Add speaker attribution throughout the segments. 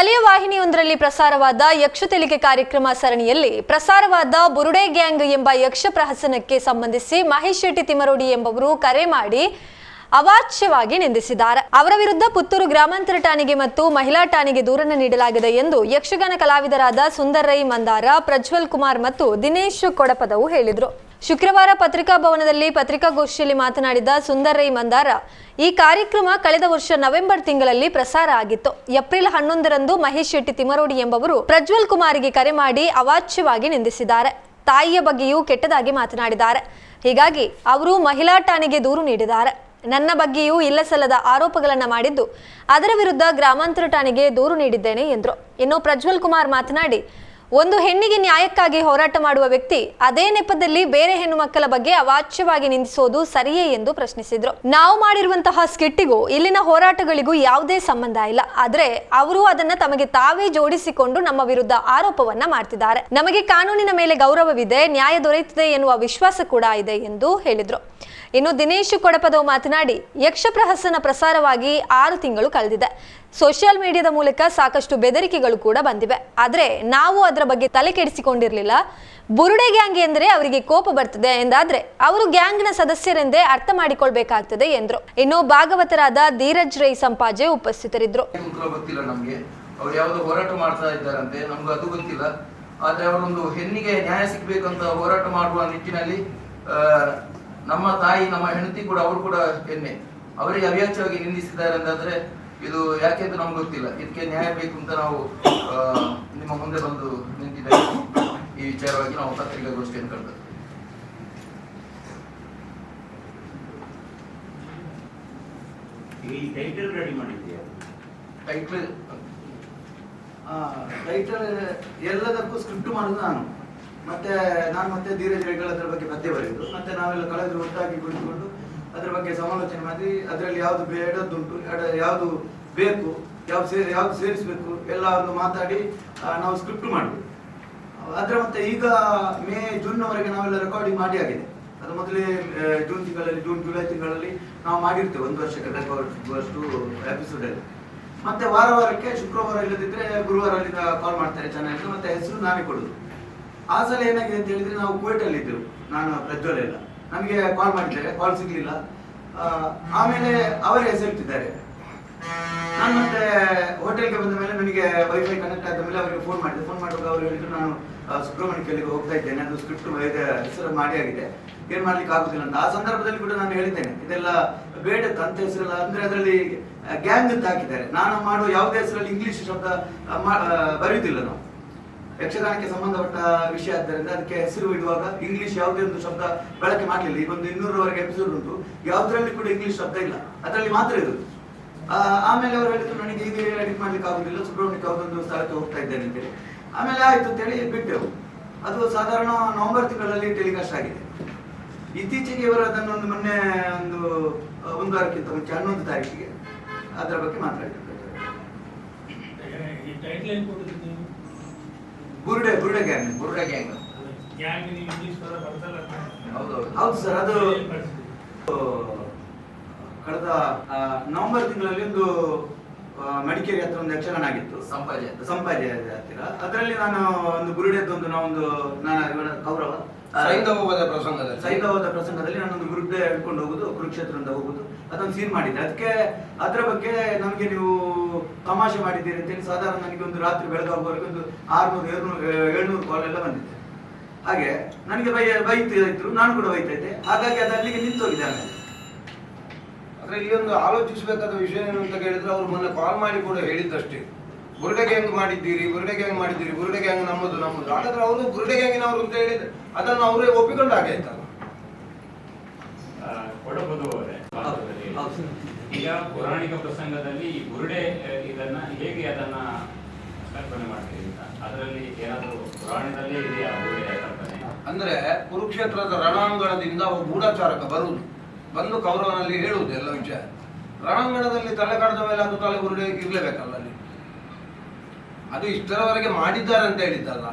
Speaker 1: ಸ್ಥಳೀಯ ವಾಹಿನಿಯೊಂದರಲ್ಲಿ ಪ್ರಸಾರವಾದ ಯಕ್ಷ ತೆಲಿಗೆ ಕಾರ್ಯಕ್ರಮ ಸರಣಿಯಲ್ಲಿ ಪ್ರಸಾರವಾದ ಬುರುಡೆ ಗ್ಯಾಂಗ್ ಎಂಬ ಯಕ್ಷ ಪ್ರಹಸನಕ್ಕೆ ಸಂಬಂಧಿಸಿ ಮಹೇಶ್ ಶೆಟ್ಟಿ ತಿಮರೋಡಿ ಎಂಬುವರು ಕರೆ ಮಾಡಿ ಅವಾಚ್ಯವಾಗಿ ನಿಂದಿಸಿದ್ದಾರೆ. ಅವರ ವಿರುದ್ಧ ಪುತ್ತೂರು ಗ್ರಾಮಾಂತರ ಠಾಣೆಗೆ ಮತ್ತು ಮಹಿಳಾ ಠಾಣೆಗೆ ದೂರನ್ನು ನೀಡಲಾಗಿದೆ ಎಂದು ಯಕ್ಷಗಾನ ಕಲಾವಿದರಾದ ಸುಂದರ್ ರೈ ಮಂದಾರ, ಪ್ರಜ್ವಲ್ ಕುಮಾರ್ ಮತ್ತು ದಿನೇಶ್ ಕೊಡಪದವು ಹೇಳಿದರು. ಶುಕ್ರವಾರ ಪತ್ರಿಕಾ ಭವನದಲ್ಲಿ ಪತ್ರಿಕಾಗೋಷ್ಠಿಯಲ್ಲಿ ಮಾತನಾಡಿದ ಸುಂದರ್ ರೈ ಮಂದಾರ, ಈ ಕಾರ್ಯಕ್ರಮ ಕಳೆದ ವರ್ಷ ನವೆಂಬರ್ ತಿಂಗಳಲ್ಲಿ ಪ್ರಸಾರ ಆಗಿತ್ತು. ಏಪ್ರಿಲ್ 11ರಂದು ಮಹೇಶ್ ಶೆಟ್ಟಿ ತಿಮರೋಡಿ ಎಂಬುವರು ಪ್ರಜ್ವಲ್ ಕುಮಾರ್ಗೆ ಕರೆ ಮಾಡಿ ಅವಾಚ್ಯವಾಗಿ ನಿಂದಿಸಿದ್ದಾರೆ. ತಾಯಿಯ ಬಗ್ಗೆಯೂ ಕೆಟ್ಟದಾಗಿ ಮಾತನಾಡಿದ್ದಾರೆ. ಹೀಗಾಗಿ ಅವರು ಮಹಿಳಾ ಠಾಣೆಗೆ ದೂರು ನೀಡಿದ್ದಾರೆ. ನನ್ನ ಬಗ್ಗೆಯೂ ಇಲ್ಲಸಲ್ಲದ ಆರೋಪಗಳನ್ನು ಮಾಡಿದ್ದು ಅದರ ವಿರುದ್ಧ ಗ್ರಾಮಾಂತರ ಠಾಣೆಗೆ ದೂರು ನೀಡಿದ್ದೇನೆ ಎಂದರು. ಇನ್ನು ಪ್ರಜ್ವಲ್ ಕುಮಾರ್ ಮಾತನಾಡಿ, ಒಂದು ಹೆಣ್ಣಿಗೆ ನ್ಯಾಯಕ್ಕಾಗಿ ಹೋರಾಟ ಮಾಡುವ ವ್ಯಕ್ತಿ ಅದೇ ನೆಪದಲ್ಲಿ ಬೇರೆ ಹೆಣ್ಣು ಮಕ್ಕಳ ಬಗ್ಗೆ ಅವಾಚ್ಯವಾಗಿ ನಿಂದಿಸೋದು ಸರಿಯೇ ಎಂದು ಪ್ರಶ್ನಿಸಿದ್ರು. ನಾವು ಮಾಡಿರುವಂತಹ ಸ್ಕಿಟ್ಟಿಗೂ ಇಲ್ಲಿನ ಹೋರಾಟಗಳಿಗೂ ಯಾವುದೇ ಸಂಬಂಧ ಇಲ್ಲ. ಆದ್ರೆ ಅವರು ಅದನ್ನ ತಮಗೆ ತಾವೇ ಜೋಡಿಸಿಕೊಂಡು ನಮ್ಮ ವಿರುದ್ಧ ಆರೋಪವನ್ನ ಮಾಡ್ತಿದ್ದಾರೆ. ನಮಗೆ ಕಾನೂನಿನ ಮೇಲೆ ಗೌರವವಿದೆ, ನ್ಯಾಯ ದೊರೆಯುತ್ತದೆ ಎನ್ನುವ ವಿಶ್ವಾಸ ಕೂಡ ಇದೆ ಎಂದು ಹೇಳಿದ್ರು. ಇನ್ನು ದಿನೇಶ್ ಕೊಡಪದವು ಮಾತನಾಡಿ, ಯಕ್ಷ ಪ್ರಹಸನ ಪ್ರಸಾರವಾಗಿ 6 ತಿಂಗಳು ಕಳೆದಿದೆ. ಸೋಷಿಯಲ್ ಮೀಡಿಯಾದ ಮೂಲಕ ಸಾಕಷ್ಟು ಬೆದರಿಕೆಗಳು ಕೂಡ ಬಂದಿವೆ. ಆದರೆ ನಾವು ಅದರ ಬಗ್ಗೆ ತಲೆ ಕೆಡಿಸಿಕೊಂಡಿರಲಿಲ್ಲ. ಬುರುಡೆ ಗ್ಯಾಂಗ್ ಎಂದರೆ ಅವರಿಗೆ ಕೋಪ ಬರ್ತದೆ ಎಂದಾದ್ರೆ ಅವರು ಗ್ಯಾಂಗ್ನ ಸದಸ್ಯರೆಂದೇ ಅರ್ಥ ಮಾಡಿಕೊಳ್ಬೇಕಾಗ್ತದೆ ಎಂದರು. ಇನ್ನು ಭಾಗವತರಾದ ಧೀರಜ್ ರೈ ಸಂಪಾಜೆ ಉಪಸ್ಥಿತರಿದ್ದರು.
Speaker 2: ಗೊತ್ತಿಲ್ಲ ನಮಗೆ ಅವರು ಯಾವುದೋ ಹೋರಾಟ ಮಾಡ್ತಾ ಇದ್ದಾರಂತೆ, ನಮ್ಗೆ ಅದು ಗೊತ್ತಿಲ್ಲ. ಆದ್ರೆ ಅವರೊಂದು ಹೆಣ್ಣಿಗೆ ನ್ಯಾಯ ಸಿಗ್ಬೇಕಂತ ಹೋರಾಟ ಮಾಡುವ ನಿಟ್ಟಿನಲ್ಲಿ ನಮ್ಮ ತಾಯಿ, ನಮ್ಮ ಹೆಂಡತಿ ಕೂಡ, ಅವರು ಕೂಡ ಹೆಣ್ಣೆ, ಅವರಿಗೆ ಅವ್ಯಾಚ್ಯವಾಗಿ ನಿಂದಿಸಿದ್ದಾರೆ ಅಂತಾದ್ರೆ ಇದು ಯಾಕೆ ಅಂತ ನಮ್ಗೆ ಗೊತ್ತಿಲ್ಲ. ಇದಕ್ಕೆ ನ್ಯಾಯ ಬೇಕು ಅಂತ ನಾವು ನಿಮ್ಮ ಮುಂದೆ ಬಂದು ನಿಂತಿದ್ದೇವೆ. ಈ ವಿಚಾರವಾಗಿ ನಾವು ಪತ್ರಿಕಾಗೋಷ್ಠಿಯನ್ನು ಕರೆದ.
Speaker 3: ಈ ಟೈಟಲ್ ರೆಡಿ ಮಾಡಿದ್ದೀಯಾ?
Speaker 2: ಟೈಟಲ್
Speaker 4: ಎಲ್ಲದಕ್ಕೂ ಸ್ಕ್ರಿಪ್ಟ್ ಮಾಡೋದು ನಾನು ಮತ್ತೆ ಧೀರಜ್ ರೈಗಳು ಅದರ ಬಗ್ಗೆ ಪದ್ಯ ಬರೆಯುವುದು, ಮತ್ತೆ ನಾವೆಲ್ಲ ಕಳೆದ್ರು ಒಟ್ಟಾಗಿ ಕುಳಿತುಕೊಂಡು ಅದ್ರ ಬಗ್ಗೆ ಸಮಾಲೋಚನೆ ಮಾಡಿ ಅದರಲ್ಲಿ ಯಾವ್ದು ಬೇಡದ್ದುಂಟು, ಯಾವ್ದು ಬೇಕು, ಯಾವ್ದು ಸೇರಿಸ್ಬೇಕು ಎಲ್ಲ ಒಂದು ಮಾತಾಡಿ ನಾವು ಸ್ಕ್ರಿಪ್ಟ್ ಮಾಡಿದ್ವಿ. ಅದ್ರ ಮತ್ತೆ ಈಗ ಜೂನ್ ವರೆಗೆ ನಾವೆಲ್ಲ ರೆಕಾರ್ಡಿಂಗ್ ಮಾಡಿ ಆಗಿದೆ. ಅದು ಮೊದಲೇ ಜೂನ್, ಜುಲೈ ತಿಂಗಳಲ್ಲಿ ನಾವು ಮಾಡಿರ್ತೇವೆ 1 ವರ್ಷಕ್ಕೆ ಬೇಕಾಗುವಷ್ಟು ಎಪಿಸೋಡ್ ಅಲ್ಲಿ. ಮತ್ತೆ ವಾರಕ್ಕೆ ಶುಕ್ರವಾರ ಇಲ್ಲದಿದ್ರೆ ಗುರುವಾರ ಅಲ್ಲಿಂದ ಕಾಲ್ ಮಾಡ್ತಾರೆ ಚಾನೆಲ್, ಮತ್ತೆ ಹೆಸರು ನಾವೇ ಕೊಡುದು. ಆ ಸಲ ಏನಾಗಿದೆ ಅಂತ ಹೇಳಿದ್ರೆ ನಾವು ಕುವೈಟಲ್ಲಿ ಇದ್ದೆವು, ನಾನು ಪ್ರಜ್ವಲ್ ಎಲ್ಲ. ನಮಗೆ ಕಾಲ್ ಮಾಡಿದ್ದಾರೆ, ಕಾಲ್ ಸಿಗ್ಲಿಲ್ಲ. ಆಮೇಲೆ ಅವರೇ ಹೆಸರಿಟ್ಟಿದ್ದಾರೆ. ನಾನು ಮತ್ತೆ ಹೋಟೆಲ್ಗೆ ಬಂದ ಮೇಲೆ ನನಗೆ ವೈಫೈ ಕನೆಕ್ಟ್ ಆದ ಮೇಲೆ ಅವರಿಗೆ ಫೋನ್ ಮಾಡುವಾಗ ಅವರು ಹೇಳಿದ್ರು, ನಾನು ಸುಬ್ರಹ್ಮಣ್ಯಕ್ಕೆ ಹೋಗ್ತಾ ಇದ್ದೇನೆ, ಅದು ಸ್ಕ್ರಿಪ್ಟ್ ಹೆಸರು ಮಾಡಿ ಆಗಿದೆ, ಏನ್ ಮಾಡ್ಲಿಕ್ಕೆ ಆಗುದಿಲ್ಲ ಅಂತ. ಆ ಸಂದರ್ಭದಲ್ಲಿ ಕೂಡ ನಾನು ಹೇಳಿದ್ದೇನೆ, ಇದೆಲ್ಲ ಬೇಡ ಅಂತ ಹೆಸರಲ್ಲ, ಅಂದ್ರೆ ಅದರಲ್ಲಿ ಗ್ಯಾಂಗ್ ಅಂತ ಹಾಕಿದ್ದಾರೆ. ನಾನು ಮಾಡುವ ಯಾವುದೇ ಹೆಸರಲ್ಲಿ ಇಂಗ್ಲಿಷ್ ಶಬ್ದ ಬರೆಯುವುದಿಲ್ಲ. ನಾವು ಯಕ್ಷಗಾನಕ್ಕೆ ಸಂಬಂಧಪಟ್ಟ ವಿಷಯ ಆದ್ದರಿಂದ ಅದಕ್ಕೆ ಹೆಸರು ಇಡುವಾಗ ಇಂಗ್ಲಿಷ್ ಯಾವುದೇ ಒಂದು ಶಬ್ದ ಬಳಕೆ ಮಾಡಲಿಲ್ಲ. ಈಗ ಒಂದು 200ರವರೆಗೆ ಎಪಿಸೋಡ್ ಉಂಟು, ಯಾವುದ್ರಲ್ಲಿ ಕೂಡ ಇಂಗ್ಲಿಷ್ ಶಬ್ದ ಇಲ್ಲ, ಅದರಲ್ಲಿ ಮಾತ್ರ ಇರುವುದು. ಆಮೇಲೆ ಅವರು ಹೇಳಿದ್ರು, ನನಗೆ ಈಗ ಎಡಿಟ್ ಮಾಡ್ಲಿಕ್ಕೆ ಆಗುದಿಲ್ಲ, ಸುಬ್ರಹ್ಮಣ್ಯಕ್ಕೆ ಯಾವುದೊಂದು ಸ್ಥಳಕ್ಕೆ ಹೋಗ್ತಾ ಇದ್ದೇನೆ ಅಂತೇಳಿ. ಆಮೇಲೆ ಆಯ್ತು ಅಂತೇಳಿ ಬಿಟ್ಟೆವು. ಅದು ಸಾಧಾರಣ ನವೆಂಬರ್ ತಿಂಗಳಲ್ಲಿ ಟೆಲಿಕಾಸ್ಟ್ ಆಗಿದೆ. ಇತ್ತೀಚೆಗೆ ಇವರು ಅದನ್ನು ಮೊನ್ನೆ ಒಂದು ವಾರಕ್ಕಿಂತ ಮುಂಚೆ 11 ತಾರೀಕಿಗೆ ಅದರ ಬಗ್ಗೆ ಮಾತಾಡಿದ್ದಾರೆ. ಬುರುಡೆ ಗ್ಯಾಂಗ್. ಹೌದು ಸರ್, ಅದು ಕಳೆದ ನವೆಂಬರ್ ತಿಂಗಳಲ್ಲಿ ಒಂದು ಮಡಿಕೇರಿ ಹತ್ರ ಒಂದು ಯಕ್ಷಗಾನ ಆಗಿತ್ತು, ಸಂಪಾಜೆ ಹತ್ತಿರ. ಅದರಲ್ಲಿ ನಾನು ಒಂದು ಬುರುಡೆದ್ದು ನಾನು ಕೌರವ ಸೈಂಧವದ ಪ್ರಸಂಗದಲ್ಲಿ ನಾನೊಂದು ಬುರುಡೆ ಹಿಡ್ಕೊಂಡು ಹೋಗುದು, ಕುರುಕ್ಷೇತ್ರದಿಂದ ಹೋಗುದು, ಅದೊಂದು ಸೀನ್ ಮಾಡಿದ್ದೆ. ಅದರ ಬಗ್ಗೆ ನಮಗೆ ನೀವು ತಮಾಷೆ ಮಾಡಿದ್ದೀರಿ ಅಂತೇಳಿ ಸಾಧಾರಣ ನನಗೆ ಒಂದು ರಾತ್ರಿ ಬೆಳಗಾಗುವವರೆಗೆ ಒಂದು 600-700 ಕಾಲ್ ಎಲ್ಲ ಬಂದಿದೆ. ಹಾಗೆ ನನಗೆ ಬೈತಾ ಇದ್ರು, ನಾನು ಕೂಡ ಬೈತಾ ಇದ್ದೆ. ಹಾಗಾಗಿ ಅದು ಅಲ್ಲಿಗೆ ನಿಂತೋಗಿದೆ. ಆಮೇಲೆ
Speaker 5: ಆದ್ರೆ ಈ ಒಂದು ಆಲೋಚಿಸಬೇಕಾದ ವಿಷಯ ಏನು ಅಂತ ಕೇಳಿದ್ರೆ, ಅವ್ರು ಮೊನ್ನೆ ಕಾಲ್ ಮಾಡಿ ಕೂಡ ಹೇಳಿದ್ದಷ್ಟೇ, ಬುರುಡೆ ಗ್ಯಾಂಗ್ ಮಾಡಿದ್ದೀರಿ, ಬುರುಡೆ ಗ್ಯಾಂಗ್ ನಮ್ಮದು. ಹಾಗಾದ್ರೆ ಅವರು ಬುರುಡೆ ಗ್ಯಾಂಗಿನವರು ಅಂತ ಹೇಳಿದ್ರೆ ಅದನ್ನು ಅವರೇ ಒಪ್ಪಿಕೊಂಡು ಆಗಾಯ್ತಲ್ಲ.
Speaker 3: ಈಗ ಪೌರಾಣಿಕ ಪ್ರಸಂಗದಲ್ಲಿ ಈ ಬುರುಡೆ ಇದನ್ನ ಹೇಗೆ ಅದನ್ನ ಕಲ್ಪನೆ ಮಾಡ್ತೀರಿ ಅಂತ, ಅದರಲ್ಲಿ ಏನಾದರೂ ಪುರಾಣದಲ್ಲೇ ಇದೆಯಾ ಬುರುಡೆ ಕಲ್ಪನೆ?
Speaker 5: ಅಂದ್ರೆ ಕುರುಕ್ಷೇತ್ರದ ರಣಾಂಗಣದಿಂದ ಒಬ್ಬ ಗೂಢಚಾರಕ ಬಂದು ಕೌರವನಲ್ಲಿ ಹೇಳುವುದು ಎಲ್ಲ ವಿಚಾರ. ರಣಾಂಗಣದಲ್ಲಿ ತಲೆ ಕಳೆದ ಮೇಲೆ ಅದು ತಲೆ ಬುರುಡೆ ಇರ್ಲೇಬೇಕಲ್ಲ ಅಲ್ಲಿ. ಅದು ಇಷ್ಟರವರೆಗೆ ಮಾಡಿದ್ದಾರೆ ಅಂತ ಹೇಳಿದ್ದಲ್ಲ,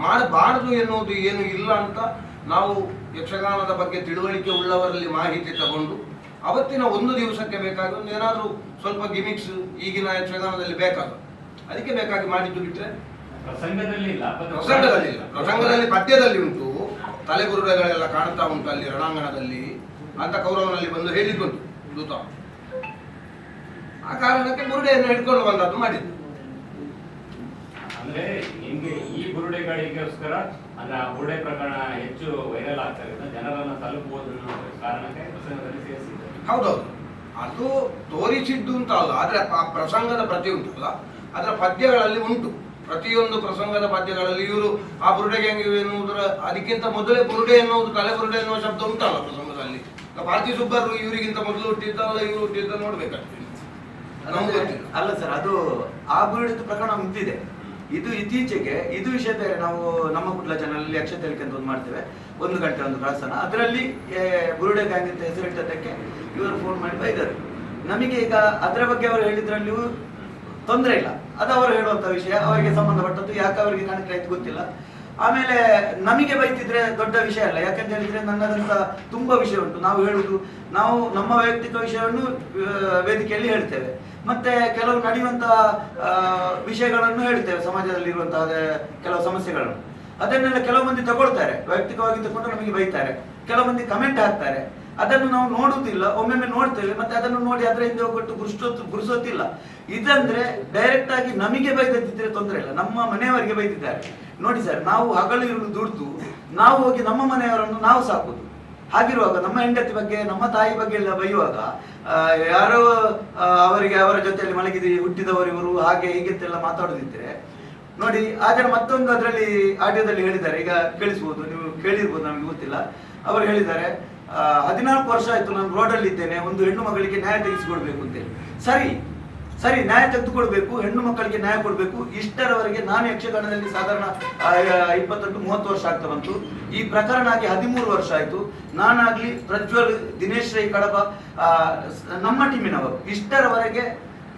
Speaker 5: ಮಾಡಬಾರದು ಎನ್ನುವುದು ಏನು ಇಲ್ಲ ಅಂತ ನಾವು ಯಕ್ಷಗಾನದ ಬಗ್ಗೆ ತಿಳುವಳಿಕೆ ಉಳ್ಳವರಲ್ಲಿ ಮಾಹಿತಿ ತಗೊಂಡು ಅವತ್ತಿನ 1 ದಿವಸಕ್ಕೆ ಬೇಕಾಗಿ ಒಂದು ಏನಾದರೂ ಸ್ವಲ್ಪ ಗಿಮಿಕ್ಸ್ ಈಗಿನ ಯಕ್ಷಗಾನದಲ್ಲಿ ಬೇಕಾಗ ಅದಕ್ಕೆ ಬೇಕಾಗಿ ಮಾಡಿದ್ದು ಬಿಟ್ರೆ
Speaker 3: ಪ್ರಸಂಗದಲ್ಲಿ ಇಲ್ಲ,
Speaker 5: ಪ್ರಸಂಗದಲ್ಲಿ ಪದ್ಯದಲ್ಲಿ ಉಂಟು. ತಲೆಬುರುಡೆಗಳೆಲ್ಲ ಕಾಣ್ತಾ ಉಂಟು ಅಲ್ಲಿ ರಣಾಂಗಣದಲ್ಲಿ ಅಂತ ಕೌರವನಲ್ಲಿ ಬಂದು ಹೇಳಿದ್ದುಂಟು ದೂತ. ಆ ಕಾರಣಕ್ಕೆ ಬುರುಡೆಯನ್ನು ಹಿಡ್ಕೊಂಡು ಬಂದದ್ದು ಮಾಡಿದ್ದು.
Speaker 3: ಅಂದ್ರೆ ನಿಮ್ಗೆ ಈ ಬುರುಡೆಗಳಿಗೋಸ್ಕರ ಅಂದ್ರೆ ಆ ಬುರುಡೆ ಪ್ರಕರಣ ಹೆಚ್ಚು ವೈರಲ್ ಆಗ್ತಾ ಇದೆ, ಜನರನ್ನ ತಲುಪುವುದು ಅನ್ನೋ ಕಾರಣಕ್ಕೆ ಪ್ರಸಂಗದಲ್ಲಿ ಸೇರಿಸಿದ್ದಾರೆ.
Speaker 5: ಹೌದೌದು, ಅದು ತೋರಿಸಿದ್ದು ಅಂತ ಅಲ್ಲ, ಆದ್ರೆ ಆ ಪ್ರಸಂಗದ ಪ್ರತಿ ಉಂಟಲ್ಲ ಅದರ ಪದ್ಯಗಳಲ್ಲಿ ಉಂಟು. ಪ್ರತಿಯೊಂದು ಪ್ರಸಂಗದ ಪದ್ಯಗಳಲ್ಲಿ ಇವರು ಆ ಬುರುಡೆಗೆ ಎನ್ನುವುದರ ಅದಕ್ಕಿಂತ ಮೊದಲೇ ಬುರುಡೆ ಎನ್ನುವುದು ತಲೆ ಬುರುಡೆ ಎನ್ನುವ ಶಬ್ದ ಉಂಟಲ್ಲ ಪ್ರಸಂಗದಲ್ಲಿ. ಪಾರ್ತಿ ಸುಬ್ಬರು ಇವರಿಗಿಂತ ಮೊದಲು ಹುಟ್ಟಿದ್ದಲ್ಲ, ಇವರು ಹುಟ್ಟಿದ್ದ ನೋಡ್ಬೇಕಾಗ್ತದೆ. ನಮ್ಗೆ ಗೊತ್ತಿಲ್ಲ.
Speaker 4: ಅಲ್ಲ ಸರ್, ಅದು ಆ ಬುರುಡೆದು ಪ್ರಕರಣ ಮುಗ್ದಿದೆ. ಇದು ಇತ್ತೀಚೆಗೆ ಇದು ವಿಷಯ ಬೇರೆ. ನಾವು ನಮ್ಮ ಕುಟ್ಲ ಚಾನಲ್ ಅಕ್ಷತೆಲಿಕೆ ಅಂತ ಒಂದು ಮಾಡ್ತೇವೆ, 1 ಗಂಟೆ ಒಂದು ಪ್ರಹಸನ. ಅದರಲ್ಲಿ ಬುರುಡೆ ಗ್ಯಾಂಗ್ ಅಂತ ಹೆಸರಿಟ್ಟದಕ್ಕೆ ಇವರು ಫೋನ್ ಮಾಡಿ ಬೈದರು ನಮಗೆ. ಈಗ ಅದರ ಬಗ್ಗೆ ಅವರು ಹೇಳಿದ್ರಲ್ಲಿಯೂ ತೊಂದರೆ ಇಲ್ಲ, ಅದು ಅವರು ಹೇಳುವಂತ ವಿಷಯ, ಅವರಿಗೆ ಸಂಬಂಧಪಟ್ಟದ್ದು. ಯಾಕೆ ಅವರಿಗೆ ಕನೆಕ್ಟ್ ಆಯ್ತು ಗೊತ್ತಿಲ್ಲ. ಆಮೇಲೆ ನಮಗೆ ಬೈತಿದ್ರೆ ದೊಡ್ಡ ವಿಷಯ ಅಲ್ಲ, ಯಾಕಂತ ಹೇಳಿದ್ರೆ ನನ್ನದಂತ ತುಂಬಾ ವಿಷಯ ಉಂಟು. ನಾವು ಹೇಳುದು, ನಾವು ನಮ್ಮ ವೈಯಕ್ತಿಕ ವಿಷಯವನ್ನು ವೇದಿಕೆಯಲ್ಲಿ ಹೇಳ್ತೇವೆ, ಮತ್ತೆ ಕೆಲವು ನಡೆಯುವಂತ ವಿಷಯಗಳನ್ನು ಹೇಳ್ತೇವೆ, ಸಮಾಜದಲ್ಲಿರುವಂತಹ ಕೆಲವು ಸಮಸ್ಯೆಗಳನ್ನು. ಅದನ್ನೆಲ್ಲ ಕೆಲವು ಮಂದಿ ತಗೊಳ್ತಾರೆ, ವೈಯಕ್ತಿಕವಾಗಿ ತಗೊಂಡು ನಮಗೆ ಬೈತಾರೆ, ಕೆಲವು ಮಂದಿ ಕಮೆಂಟ್ ಹಾಕ್ತಾರೆ. ಅದನ್ನು ನಾವು ನೋಡುವುದಿಲ್ಲ, ಒಮ್ಮೊಮ್ಮೆ ನೋಡ್ತೇವೆ, ಮತ್ತೆ ಅದನ್ನು ನೋಡಿ ಅದರ ಹಿಂದೆ ಹೋಗ್ಬಿಟ್ಟು ಗುರುಸೋತಿಲ್ಲ. ಇದಂದ್ರೆ ಡೈರೆಕ್ಟ್ ಆಗಿ ನಮಗೆ ಬೈದಿದ್ರೆ ತೊಂದರೆ ಇಲ್ಲ, ನಮ್ಮ ಮನೆಯವರಿಗೆ ಬೈದಿದ್ದಾರೆ ನೋಡಿ ಸರ್. ನಾವು ಹಗಲು ಇರುಳು ದುಡ್ದು ನಾವು ಹೋಗಿ ನಮ್ಮ ಮನೆಯವರನ್ನು ನಾವು ಸಾಕುದು. ಹಾಗಿರುವಾಗ ನಮ್ಮ ಹೆಂಡತಿ ಬಗ್ಗೆ, ನಮ್ಮ ತಾಯಿ ಬಗ್ಗೆ ಎಲ್ಲ ಬೈಯುವಾಗ ಯಾರೋ ಅವರಿಗೆ ಅವರ ಜೊತೆಯಲ್ಲಿ ಮಲಗಿದಿ ಹುಟ್ಟಿದವರು ಇವರು ಹಾಗೆ ಹೀಗೆಂತೆಲ್ಲ ಮಾತಾಡೋದಿದ್ರೆ ನೋಡಿ. ಆದರೆ ಮತ್ತೊಂದು ಅದರಲ್ಲಿ ಆಡಿಯೋದಲ್ಲಿ ಹೇಳಿದ್ದಾರೆ, ಈಗ ಕೇಳಿಸ್ಬೋದು, ನೀವು ಕೇಳಿರ್ಬೋದು, ನಮಗೆ ಗೊತ್ತಿಲ್ಲ. ಅವರು ಹೇಳಿದ್ದಾರೆ 14 ವರ್ಷ ಆಯ್ತು ನಾನು ರೋಡಲ್ಲಿ ಇದ್ದೇನೆ, ಒಂದು ಹೆಣ್ಣು ಮಗಳಿಗೆ ನ್ಯಾಯ ತೆಗೆಸಿಕೊಡ್ಬೇಕು ಅಂತೇಳಿ. ಸರಿ ನ್ಯಾಯ ತೆಗೆದುಕೊಡ್ಬೇಕು, ಹೆಣ್ಣು ಮಕ್ಕಳಿಗೆ ನ್ಯಾಯ ಕೊಡ್ಬೇಕು. ಇಷ್ಟರವರೆಗೆ ನಾನು ಯಕ್ಷಗಾನದಲ್ಲಿ ಸಾಧಾರಣ 28-30 ವರ್ಷ ಆಗ್ತಾ ಬಂತು. ಈ ಪ್ರಕರಣ ಆಗಿ 13 ವರ್ಷ ಆಯ್ತು. ನಾನಾಗ್ಲಿ, ಪ್ರಜ್ವಲ್, ದಿನೇಶ್ ರೈ ಕಡಬ, ನಮ್ಮ ಟೀಮಿನವರು ಇಷ್ಟರವರೆಗೆ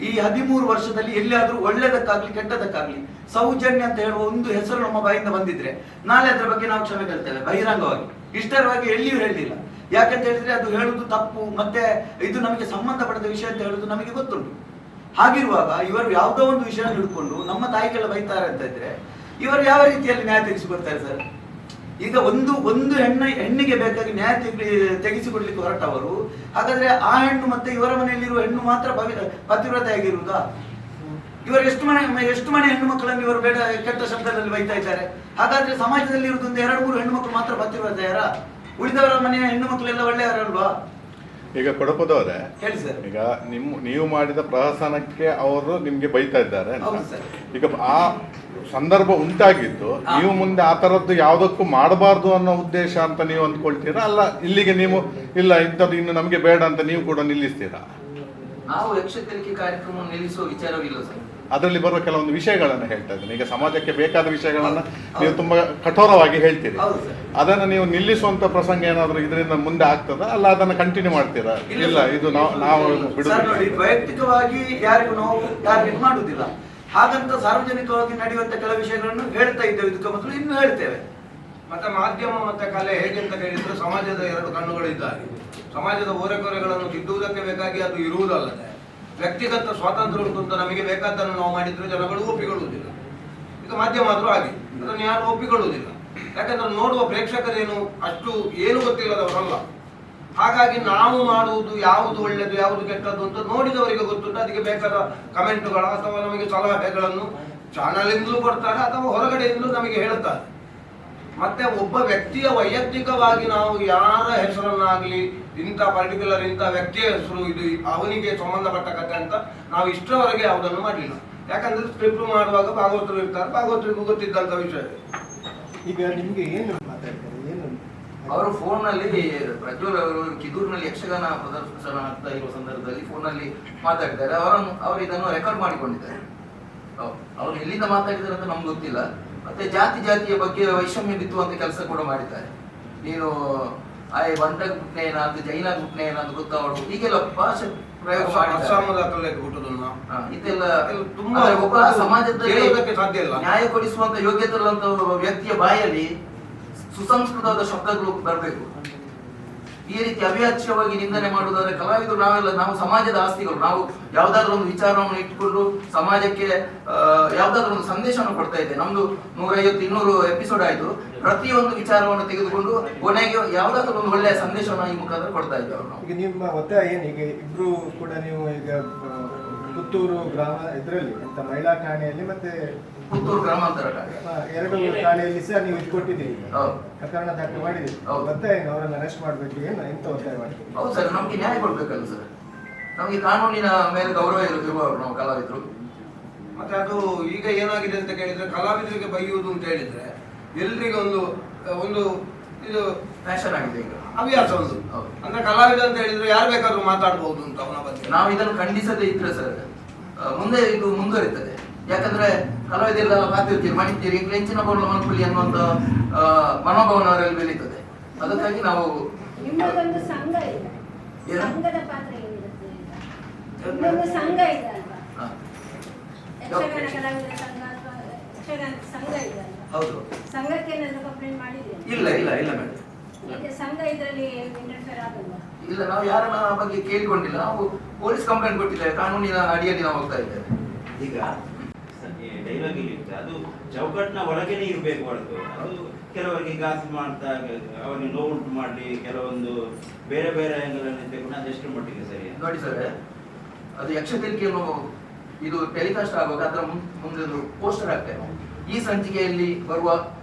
Speaker 4: ಈ 13 ವರ್ಷದಲ್ಲಿ ಎಲ್ಲಿಯಾದ್ರೂ ಒಳ್ಳೆದಕ್ಕಾಗ್ಲಿ ಕೆಟ್ಟದಕ್ಕಾಗ್ಲಿ ಸೌಜನ್ಯ ಅಂತ ಹೇಳುವ ಒಂದು ಹೆಸರು ನಮ್ಮ ಬಾಯಿಂದ ಬಂದಿದ್ರೆ ನಾಳೆ ಅದರ ಬಗ್ಗೆ ನಾವು ಕ್ಷಮೆ ಕೇಳ್ತೇವೆ ಬಹಿರಂಗವಾಗಿ. ಇಷ್ಟರವರೆಗೆ ಎಲ್ಲಿಯೂ ಹೇಳಿಲ್ಲ. ಯಾಕಂತ ಹೇಳಿದ್ರೆ ಅದು ಹೇಳುದು ತಪ್ಪು, ಮತ್ತೆ ಇದು ನಮಗೆ ಸಂಬಂಧಪಡದ ವಿಷಯ ಅಂತ ಹೇಳುದು ನಮಗೆ ಗೊತ್ತುಂಟು. ಹಾಗಿರುವಾಗ ಇವರು ಯಾವುದೋ ಒಂದು ವಿಷಯ ಹಿಡ್ಕೊಂಡು ನಮ್ಮ ತಾಯಿಗೆಲ್ಲ ಬೈತಾರೆ ಅಂತ ಇದ್ರೆ ಇವರು ಯಾವ ರೀತಿಯಲ್ಲಿ ನ್ಯಾಯ ತೆಗೆಸಿಕೊಡ್ತಾರೆ ಸರ್? ಈಗ ಒಂದು ಹೆಣ್ಣಿಗೆ ಬೇಕಾಗಿ ನ್ಯಾಯ ತೆಗೆಸಿಕೊಡ್ಲಿಕ್ಕೆ ಹೊರಟವರು, ಹಾಗಾದ್ರೆ ಆ ಹೆಣ್ಣು ಮತ್ತೆ ಇವರ ಮನೆಯಲ್ಲಿರುವ ಹೆಣ್ಣು ಮಾತ್ರ ಪತಿವ್ರತೆ ಆಗಿರುವುದಾ? ಇವರು ಎಷ್ಟು ಮನೆ ಹೆಣ್ಣು ಮಕ್ಕಳನ್ನು ಇವರು ಬೇಡ ಕೆಟ್ಟ ಶಬ್ದದಲ್ಲಿ ಬೈತಾ ಇದ್ದಾರೆ. ಹಾಗಾದ್ರೆ ಸಮಾಜದಲ್ಲಿ ಇರುವುದೊಂದು 2-3 ಹೆಣ್ಣು ಮಕ್ಕಳು ಮಾತ್ರ ಪತಿವ್ರತೆಯರ? ಉಳಿದವರ ಮನೆಯ ಹೆಣ್ಣು ಮಕ್ಕಳೆಲ್ಲ ಒಳ್ಳೆಯವರಲ್ವಾ?
Speaker 6: ಈಗ ಕೊಡಪದವರೇ,
Speaker 4: ಹೇಳಿ ಸರ್.
Speaker 6: ಈಗ ನೀವು ಮಾಡಿದ ಪ್ರಹಸನಕ್ಕೆ ಅವರು ನಿಮ್ಗೆ ಬೈತಾ ಇದ್ದಾರೆ. ಈಗ ಆ ಸಂದರ್ಭ ಉಂಟಾಗಿದ್ದು ನೀವು ಮುಂದೆ ಆ ತರದ್ದು ಯಾವುದಕ್ಕೂ ಮಾಡಬಾರ್ದು ಅನ್ನೋ ಉದ್ದೇಶ ಅಂತ ನೀವು ಅಂದ್ಕೊಳ್ತೀರಾ? ಅಲ್ಲ ಇಲ್ಲಿಗೆ ನೀವು ಇಲ್ಲ ಇಂಥದ್ದು ಇನ್ನು ನಮಗೆ ಬೇಡ ಅಂತ ನೀವು ಕೂಡ ನಿಲ್ಲಿಸ್ತೀರಾ?
Speaker 2: ನಾವು ಯಕ್ಷತೆಲಿಕೆ ಕಾರ್ಯಕ್ರಮ ನಿಲ್ಲಿಸುವ ವಿಚಾರವಿಲ್ಲ ಸರ್.
Speaker 6: ಅದರಲ್ಲಿ ಬರುವ ಕೆಲವೊಂದು ವಿಷಯಗಳನ್ನ ಹೇಳ್ತಾ ಇದ್ದೀನಿ. ಈಗ ಸಮಾಜಕ್ಕೆ ಬೇಕಾದ ವಿಷಯಗಳನ್ನ ನೀವು ತುಂಬಾ ಕಠೋರವಾಗಿ ಹೇಳ್ತೀರಿ. ಅದನ್ನ ನೀವು ನಿಲ್ಲಿಸುವಂತ ಪ್ರಸಂಗ ಏನಾದ್ರು ಇದರಿಂದ ಮುಂದೆ ಆಗ್ತದ? ಅಲ್ಲ ಅದನ್ನ ಕಂಟಿನ್ಯೂ ಮಾಡ್ತೀರಾ? ಇಲ್ಲ ಇದು ನಾವು
Speaker 4: ನೋಡಿ, ವೈಯಕ್ತಿಕವಾಗಿ ಯಾರಿಗೂ ನಾವು ಟಾರ್ಗೆಟ್ ಮಾಡುವುದಿಲ್ಲ. ಹಾಗಂತ ಸಾರ್ವಜನಿಕವಾಗಿ ನಡೆಯುವಂತ ಕೆಲವು ವಿಷಯಗಳನ್ನು ಹೇಳ್ತಾ ಇದ್ದೇವೆ, ಇದಕ್ಕೆ ಮೊದಲು ಇನ್ನು ಹೇಳ್ತೇವೆ.
Speaker 5: ಮತ್ತೆ ಮಾಧ್ಯಮ ಮತ್ತೆ ಕಲೆ ಹೇಗೆ ಅಂತ ಹೇಳಿದ್ರೆ ಸಮಾಜದ 2 ಕಣ್ಣುಗಳಿದ್ದಾರೆ. ಸಮಾಜದ ಓರೆಕೊರೆಗಳನ್ನು ತಿದ್ದುವುದಕ್ಕೆ ಬೇಕಾಗಿ ಅದು ಇರುವುದಲ್ಲದೆ ವ್ಯಕ್ತಿಗತ ಸ್ವಾತಂತ್ರ್ಯ ಉಂಟು ಅಂತ ನಮಗೆ ಬೇಕಾದ್ದನ್ನು ನಾವು ಮಾಡಿದ್ರೆ ಜನಗಳು ಒಪ್ಪಿಕೊಳ್ಳುವುದಿಲ್ಲ. ಈಗ ಮಾಧ್ಯಮ ಆದ್ರೂ ಹಾಗೆ, ಅದನ್ನು ಯಾರು ಒಪ್ಪಿಕೊಳ್ಳುವುದಿಲ್ಲ. ಯಾಕಂದ್ರೆ ನೋಡುವ ಪ್ರೇಕ್ಷಕರೇನು ಅಷ್ಟು ಏನು ಗೊತ್ತಿಲ್ಲದವರಲ್ಲ. ಹಾಗಾಗಿ ನಾವು ಮಾಡುವುದು ಯಾವುದು ಒಳ್ಳೆಯದು ಯಾವುದು ಕೆಟ್ಟದ್ದು ಅಂತ ನೋಡಿದವರಿಗೆ ಗೊತ್ತುಂಟು. ಅದಕ್ಕೆ ಬೇಕಾದ ಕಮೆಂಟುಗಳ ಅಥವಾ ನಮಗೆ ಸಲಹೆಗಳನ್ನು ಚಾನಲಿಂದಲೂ ಕೊಡ್ತಾರೆ ಅಥವಾ ಹೊರಗಡೆಯಿಂದಲೂ ನಮಗೆ ಹೇಳುತ್ತಾರೆ. ಮತ್ತೆ ಒಬ್ಬ ವ್ಯಕ್ತಿಯ ವೈಯಕ್ತಿಕವಾಗಿ ನಾವು ಯಾರ ಹೆಸರನ್ನಾಗ್ಲಿ ಇಂಥ ಪರ್ಟಿಕ್ಯುಲರ್ ಇಂಥ ವ್ಯಕ್ತಿಯ ಹೆಸರು ಇದು ಅವನಿಗೆ ಸಂಬಂಧಪಟ್ಟ ಕಥೆ ಅಂತ ನಾವು ಇಷ್ಟರವರೆಗೆ ಯಾವುದನ್ನು ಮಾಡಲಿಲ್ಲ. ಯಾಕಂದ್ರೆ ಸ್ಕ್ರಿಪ್ಟ್ ಮಾಡುವಾಗ ಭಾಗವತರು ಇರ್ತಾರೆ, ಭಾಗವತರಿಗೂ ಗೊತ್ತಿದ್ದಂತ ವಿಷಯ.
Speaker 7: ಈಗ ನಿಮ್ಗೆ ಏನು ಮಾತಾಡ್ತಾರೆ, ಏನು
Speaker 2: ಅವರು ಫೋನ್ ನಲ್ಲಿ ಪ್ರಜ್ವಲ್ ಅವರು ಕಿದೂರಿನಲ್ಲಿ ಯಕ್ಷಗಾನ ಪ್ರದರ್ಶನ ಆಗ್ತಾ ಇರುವ ಸಂದರ್ಭದಲ್ಲಿ ಫೋನ್ ನಲ್ಲಿ ಮಾತಾಡಿದ್ದಾರೆ. ಅವರು ಇದನ್ನು ರೆಕಾರ್ಡ್ ಮಾಡಿಕೊಂಡಿದ್ದಾರೆ. ಅವರು ಎಲ್ಲಿಂದ ಮಾತಾಡಿದ್ದಾರೆ ಅಂತ ನಮ್ಗೆ ಗೊತ್ತಿಲ್ಲ. ಮತ್ತೆ ಜಾತಿಯ ಬಗ್ಗೆ ವೈಷಮ್ಯ ಬಿತ್ತುವಂತ ಕೆಲಸ ಕೂಡ ಮಾಡಿದ್ದಾರೆ. ನೀನು ಬಂದಾಗ ಬಿಟ್ನೆ ಏನಾದ್ರು ಜೈನ ಬಿಟ್ನೆ ಏನಾದ್ರು ಗೊತ್ತಾವಡು ಹೀಗೆಲ್ಲ ಭಾಷೆ ಪ್ರಯೋಗ ಮಾಡಿದ್ದಾರೆ. ಇದೆಲ್ಲ ತುಂಬಾ ಒಬ್ಬ ಸಮಾಜದಲ್ಲಿ
Speaker 5: ಸಾಧ್ಯ ಇಲ್ಲ.
Speaker 2: ನ್ಯಾಯ ಕೊಡಿಸುವಂತ ಯೋಗ್ಯತೆ ಇರುವಂತ ವ್ಯಕ್ತಿಯ ಬಾಯಲ್ಲಿ ಸುಸಂಸ್ಕೃತವಾದ ಶಬ್ದಗಳು ಬರಬೇಕು. ಈ ರೀತಿ ಅವ್ಯಾಚ್ಯವಾಗಿ ನಿಂದನೆ ಮಾಡುವುದಾದ್ರೆ ಕಲಾವಿದರು ನಾವು ಸಮಾಜದ ಆಸ್ತಿಗಳು. ನಾವು ಯಾವ್ದಾದ್ರು ಒಂದು ವಿಚಾರವನ್ನು ಇಟ್ಟುಕೊಂಡು ಸಮಾಜಕ್ಕೆ ಯಾವ್ದಾದ್ರು ಒಂದು ಸಂದೇಶವನ್ನು ಕೊಡ್ತಾ ಇದ್ದೇವೆ. ನಮ್ದು 150-200 ಎಪಿಸೋಡ್ ಆಯ್ತು. ಪ್ರತಿಯೊಂದು ವಿಚಾರವನ್ನು ತೆಗೆದುಕೊಂಡು ಕೊನೆಗೆ ಯಾವ್ದಾದ್ರು ಒಂದು ಒಳ್ಳೆಯ ಸಂದೇಶವನ್ನು ಈ ಮುಖಾಂತರ ಕೊಡ್ತಾ ಇದ್ದೇವೆ ನಾವು.
Speaker 7: ಈಗ ನಿಮ್ಮ ಒತ್ತಾಯ ಏನು? ಈಗ ಇಬ್ರು ಕೂಡ ನೀವು ಈಗ ಪುತ್ತೂರು ಗ್ರಾಮ ಇದರಲ್ಲಿ ಅಂತ ಮಹಿಳಾ ಠಾಣೆಯಲ್ಲಿ ಮತ್ತೆ
Speaker 2: ಪುತ್ತೂರು ಗ್ರಾಮಾಂತರ ಠಾಣೆ
Speaker 7: 2 ಠಾಣೆಯಲ್ಲಿ ಸಹ ನೀವು ಇದು ಕೊಟ್ಟಿದ್ದೀರಿ,
Speaker 2: ಹೌದು.
Speaker 7: ಪ್ರಕರಣ ದಾಖಲೆ ಮಾಡಿದ್ದೀರಿ.
Speaker 2: ಹೌದು.
Speaker 7: ಒತ್ತಾಯ ಏನು? ಅವರನ್ನು ಅರೆಸ್ಟ್ ಮಾಡಬೇಕು, ಏನು ಎಂತ ಒತ್ತಾಯ ಮಾಡ್ತೀರಿ?
Speaker 2: ಹೌದು ಸರ್, ನಮ್ಗೆ ನ್ಯಾಯ ಕೊಡ್ಬೇಕಲ್ಲ ಸರ್. ನಮಗೆ ಕಾನೂನಿನ ಮೇಲೆ ಗೌರವ ಇರುವವರು ನಾವು ಕಲಾವಿದರು.
Speaker 5: ಮತ್ತೆ ಅದು ಈಗ ಏನಾಗಿದೆ ಅಂತ ಕೇಳಿದ್ರೆ, ಕಲಾವಿದರಿಗೆ ಬೈಯುವುದು ಅಂತ ಹೇಳಿದ್ರೆ ಎಲ್ರಿಗೂ ಒಂದು ಇದು
Speaker 2: ಫ್ಯಾಷನ್ ಆಗಿದೆ ಈಗ,
Speaker 5: ಹವ್ಯಾಸ ಒಂದು.
Speaker 2: ಹೌದು.
Speaker 5: ಅಂದ್ರೆ ಕಲಾವಿದ ಅಂತ ಹೇಳಿದ್ರೆ ಯಾರು ಬೇಕಾದ್ರೂ ಮಾತಾಡ್ಬಹುದು ಅಂತ ಅವನ ಬಗ್ಗೆ.
Speaker 2: ನಾವು ಇದನ್ನು ಖಂಡಿಸದೇ ಇದ್ರೆ ಸರ್ ಮುಂದೆ ಇದು ಮುಂದುವರಿತದೆ. ಯಾಕಂದ್ರೆ ಕಲಾವಿದರೆಲ್ಲ ಕಾತಿರ್ತೀರಿ, ಮಣಿತೀರಿ, ಹೆಂಚಿನ ಬೋರ್ಲ ಮಲ್ಕೊಳ್ಳಿ ಅನ್ನುವಂತ ಮನೋಭಾವನ ಅವರಲ್ಲಿ ಬೆಳೀತದೆ. ಅದಕ್ಕಾಗಿ ನಾವು
Speaker 8: ನಿಮ್ಮದೊಂದು ಸಂಘ ಇದೆ,
Speaker 2: ಏನು?
Speaker 8: ಸಂಘದ ಪಾತ್ರ ಏನಿರುತ್ತೆ? ನಿಮ್ಮದೊಂದು ಸಂಘ ಇದೆ ಅಲ್ವಾ?
Speaker 2: ಹಾ.
Speaker 8: ಯಕ್ಷಗಾನ ಕಲಾವಿದರ ಸಂಘ ಅಥವಾ ಯಕ್ಷಗಾನ ಸಂಘ ಇದೆ ಅಲ್ವಾ?
Speaker 2: ಹೌದು.
Speaker 8: ಸಂಘಕ್ಕೆ ಏನಾದ್ರು ಕಂಪ್ಲೇಂಟ್ ಮಾಡಿದ್ದೀರಾ?
Speaker 2: ಇಲ್ಲ ಮೇಡಮ್.
Speaker 8: ಈಗ ಸಂಘ ಇದರಲ್ಲಿ ಇಂಟರ್ಫಿಯರ್ ಆಗಲ್ವಾ?
Speaker 2: ಇಲ್ಲ, ನಾವು ಯಾರನ್ನ ಬಗ್ಗೆ ಕೇಳಿಕೊಂಡಿಲ್ಲ. ನಾವು ಪೊಲೀಸ್ ಕಂಪ್ಲೇಂಟ್ ಕೊಟ್ಟಿದ್ದೇವೆ, ಕಾನೂನಿನ ಅಡಿಯಲ್ಲಿ ನಾವು ಹೋಗ್ತಾ ಇದ್ದೇವೆ.
Speaker 9: ಈಗ ಡೈಲಾಗ್ ಇರುತ್ತೆ, ಅದು ಚೌಕಟ್ಟಿನ ಒಳಗೇನೆ ಇರಬೇಕು ಹೊರತು ಅದು ಕೆಲವರಿಗೆ ಗಾಸು ಮಾಡ್ತಾ ಅವರಿಗೆ ನೋವುಂಟು ಮಾಡಿ ಕೆಲವೊಂದು ಬೇರೆ ಬೇರೆ ಆಂಗಲ್ ಅಲ್ಲಿ ತೆಗೆದು ಅದೆಷ್ಟು ಮಟ್ಟಿಗೆ ಸರಿ
Speaker 2: ನೋಡಿ ಸರ್, ಅದು ಯಕ್ಷತೆಲಿಕೆಯನ್ನು ಇದು ಟೆಲಿಕಾಸ್ಟ್ ಆಗುವಾಗ ಅದರ ಮುಂದೆ ಪೋಸ್ಟರ್ ಹಾಕ್ತೇವೆ. ಈ ಸಂಚಿಕೆಯಲ್ಲಿ ಬರುವ